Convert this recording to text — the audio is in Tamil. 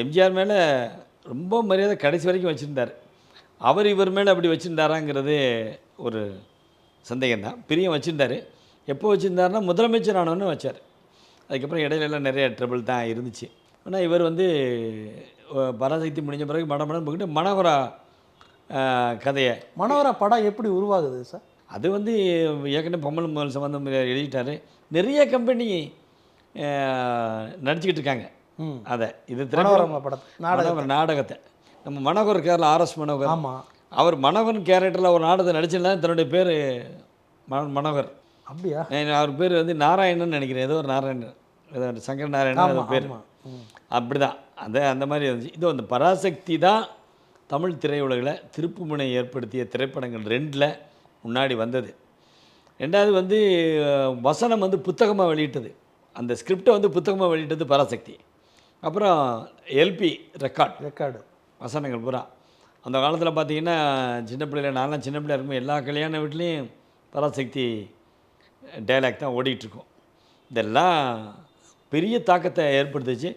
எம்ஜிஆர் மேலே ரொம்ப மரியாதை கடைசி வரைக்கும் வச்சுருந்தார். அவர் இவர் மேலே அப்படி வச்சுருந்தாராங்கிறது ஒரு சந்தேகம்தான். பிரியம் வச்சுருந்தார். எப்போ வச்சுருந்தாருன்னா முதலமைச்சர் ஆனோன்னு வச்சார். அதுக்கப்புறம் இடையிலலாம் நிறைய ட்ரபிள் தான் இருந்துச்சு. ஆனால் இவர் வந்து பராசக்தி முடிஞ்ச பிறகு மடமடன்னு போய்கிட்டு மனோகரா கதையை மனோகரா படம் எப்படி உருவாகுது சார்? அது வந்து ஏற்கனவே பொம்மல் முதல் சம்பந்தம் எழுதிட்டார். நிறைய கம்பெனி நடிச்சுக்கிட்டு இருக்காங்க அதை. இது மனோரமா படத்தை நாடகத்தை நம்ம மனோகர் இருக்கார்ல, ஆர்எஸ் மனோகர். ஆமாம், அவர் மனோகர் கேரக்டரில் ஒரு நாடகத்தை நடிச்சிருந்தா தன்னுடைய பேர் மனோகர். அப்படியா? அவர் பேர் வந்து நாராயணன் நினைக்கிறேன், ஏதோ ஒரு நாராயணன், ஏதோ சங்கர் நாராயணன் பேர். அப்படி தான் அந்த மாதிரி இருந்துச்சு. இது அந்த பராசக்தி தான் தமிழ் திரையுலகில் திருப்புமுனை ஏற்படுத்திய திரைப்படங்கள் 2ல் முன்னாடி வந்தது. 2வது வந்து வசனம் வந்து புத்தகமாக வெளியிட்டது. அந்த ஸ்கிரிப்டை வந்து புத்தகமாக வெளியிட்டது பராசக்தி. அப்புறம் எல்பி ரெக்கார்டு வசனங்கள் பூரா. அந்த காலத்தில் பார்த்தீங்கன்னா சின்ன பிள்ளைல நான்லாம் சின்ன பிள்ளையா இருக்கும்போது எல்லா கல்யாண வீட்லேயும் பராசக்தி டைலாக் தான் ஓடிட்டுருக்கோம். இதெல்லாம் பெரிய தாக்கத்தை ஏற்படுத்துச்சு.